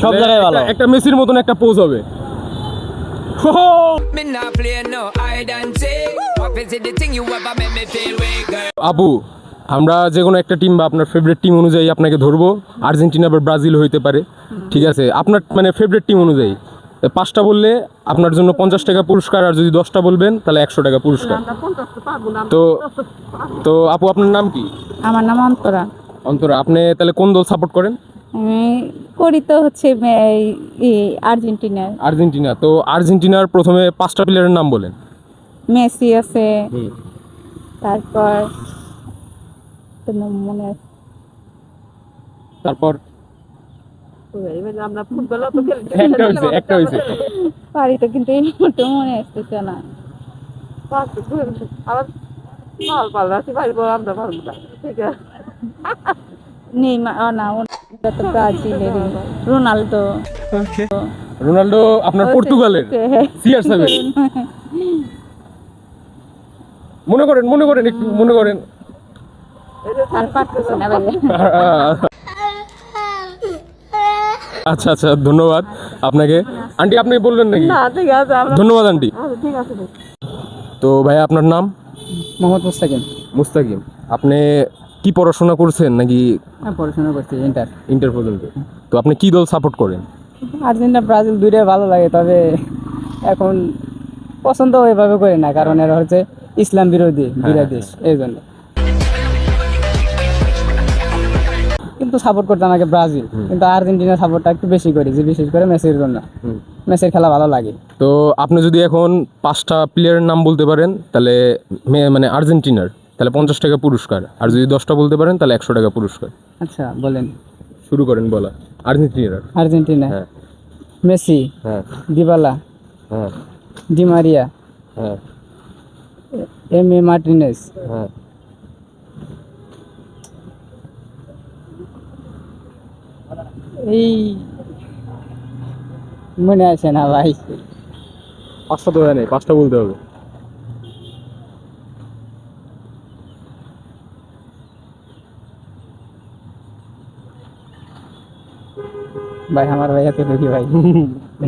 সব জায়গায় ভালো। একটা মেসির মতন একটা পোজ হবে। আপু, আমরা যে কোনো একটা টিম বা আপনার ফেভারিট টিম অনুযায়ী আপনাকে ধরবো। আর্জেন্টিনা বা ব্রাজিল হইতে পারে, ঠিক আছে? আপনার মানে ফেভারিট টিম অনুযায়ী 5টা বললে আপনার জন্য 50 টাকা পুরস্কার, আর যদি 10টা বলবেন তাহলে 100 টাকা পুরস্কার। তো তো আপু, আপনার নাম কি? আমার নাম অন্তরা। অন্তরা, আপনি তাহলে কোন দল সাপোর্ট করেন? আমি করি তো হচ্ছে আর্জেন্টিনার। আর্জেন্টিনা। তো আর্জেন্টিনার প্রথমে 5টা প্লেয়ারের নাম বলেন। মেসি আছে, তারপর তো নাম মনে আছে, তারপর আমরা ফুটবল তো একটা হইছে। পারি তো, কিন্তু এই মুহূর্তে মনে আসতেছে না। না, ওটা তো ব্রাজিলের। রোনালদো। রোনালদো আপনার পর্তুগালের। CR7। মনে করেন একটু মনে করেন। আর পারতেছে না ভাই। আচ্ছা আচ্ছা, ধন্যবাদ আপনাকে। আন্টি, আপনি বললেন নাকি? না, ঠিক আছে, ধন্যবাদ আন্টি। ঠিক আছে। তো ভাই, আপনার নাম? মোহাম্মদ মুস্তাকিম। মুস্তাকিম। আপনি কি পড়াশোনা করছেন নাকি? পড়াশোনা করছি ইন্টার পর্যন্ত। তো আপনি কি দল সাপোর্ট করেন? আর্জেন্টিনা ব্রাজিল দুইটাই ভালো লাগে, তবে এখন পছন্দ ওইভাবে করি না, কারণ এরা হচ্ছে ইসলাম বিরোধী দুইটা দেশ, এই জন্য। কিন্তু সাপোর্ট করতে আমাকে ব্রাজিল, কিন্তু আর্জেন্টিনা সাপোর্টটা একটু বেশি করি, যে বিশেষ করে মেসির জন্য। মেসির খেলা ভালো লাগে। তো আপনি যদি এখন 5টা প্লেয়ারের নাম বলতে পারেন তাহলে মানে আর্জেন্টিনার, তাহলে 50 টাকা পুরস্কার, আর যদি 10টা বলতে পারেন তাহলে 100 টাকা পুরস্কার। আচ্ছা, বলেন। শুরু করেন বলা। আর্জেন্টিনা। হ্যাঁ। মেসি। হ্যাঁ। দিবালা। হ্যাঁ। Di Maria. হ্যাঁ। এম.এ. মার্টিনেজ। হ্যাঁ। এই মনে আছে না ভাই। 5টা তো হয় নাই, 5টা বলতে হবে। ভাই আমার ভাই এত দুঃখী ভাই।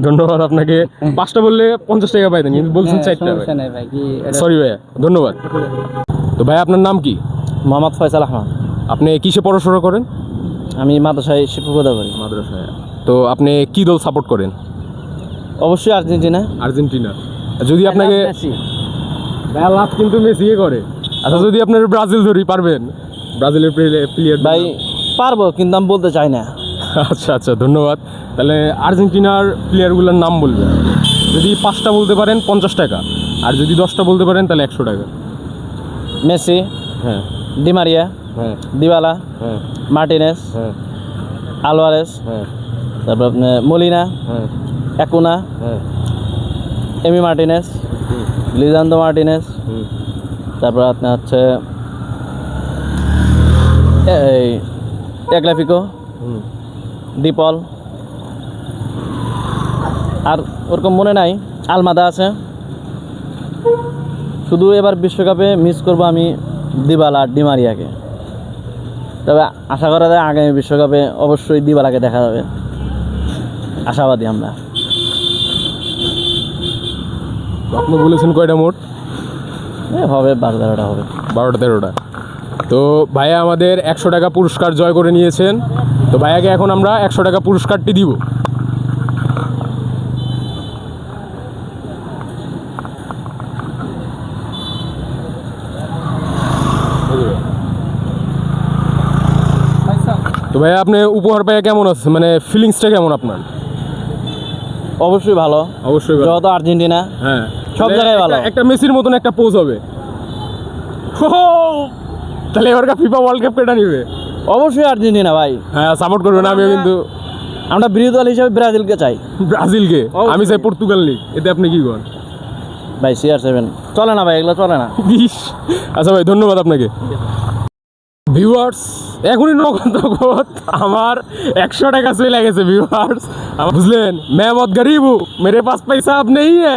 ধন্যবাদ আপনাকে। 5টা বললে 50 টাকা পাইতেন, কিন্তু বলছেন 4টা। সমস্যা নাই ভাই, কি সরি ভাইয়া, ধন্যবাদ। তো ভাই, আপনার নাম কি? মোহাম্মদ ফয়সাল আহমদ। আপনি কিসে পড়াশোনা করেন? আমি মাদ্রাসায় শিক্ষকতা করি। মাদ্রাসায়। তো আপনি কি দল সাপোর্ট করেন? অবশ্যই আর্জেন্টিনা। আর্জেন্টিনা। যদি আপনাকে লাভ কিন্তু মেসি করে। আচ্ছা, যদি আপনার ব্রাজিল ধরি, পারবেন? ব্রাজিলের প্লেয়ার ভাই পারবো, কিন্তু আমি বলতে চাই না। আচ্ছা আচ্ছা, ধন্যবাদ। তাহলে আর্জেন্টিনার প্লেয়ারগুলোর নাম বলবেন। যদি 5টা বলতে পারেন 50 টাকা, আর যদি 10টা বলতে পারেন তাহলে 100 টাকা। মেসি। হ্যাঁ। Di Maria. হ্যাঁ। দিবালা। হ্যাঁ। মার্টিনেজ। হ্যাঁ। আলভারেজ। হ্যাঁ। তারপর আপনার মলিনা। হ্যাঁ। একুনা। হ্যাঁ। Emi Martinez. Lisandro Martinez. তারপর আপনার হচ্ছে এই টেকলাফিকো। ডিপল। আর ওরকম মনে নাই। আলমাদা আছে। শুধু এবার বিশ্বকাপে মিস করব আমি দিবালা আর ডিমারিয়াকে। তবে আশা করা যায় আগামী বিশ্বকাপে অবশ্যই দিবালাকে দেখা যাবে, আশাবাদী আমরা। আপনি বলেছেন কয়টা মোট? হবে 12-13টা হবে। 12-13টা। তো ভাইয়া আমাদের 100 টাকা পুরস্কার জয় করে নিয়েছেন। তো ভাইয়াকে এখন আমরা 100 টাকা পুরস্কারটি দিব। তো ভাইয়া, আপনি উপহার পাইয়া কেমন আছে, মানে ফিলিংসটা কেমন আপনার? অবশ্যই ভালো। অবশ্যই ভালো। যেহেতু আর্জেন্টিনা। হ্যাঁ, সব জায়গায় ভালো। একটা মেসির মতন একটা পোজ হবে। তাহলে এবার ফিফা ওয়ার্ল্ড কাপ কেটা নিবে? অবশ্যই আর্জেন্টিনা ভাই। হ্যাঁ, সাপোর্ট করবেন। আমিও কিন্তু আমরা বিরোধী দল হিসেবে ব্রাজিলকে চাই। ব্রাজিলকে? আমি চাই পর্তুগাল লিগ। এতে আপনি কি করেন ভাই? CR7 চলে না ভাই, এগুলো চলে না। আচ্ছা ভাই, ধন্যবাদ আপনাকে। ভিউয়ার্স, এখনই নগদ আমার 100 টাকা চলে গেছে। ভিউয়ার্স, বুঝলেন? मैं बहुत गरीब हूँ, मेरे पास पैसा अब नहीं है।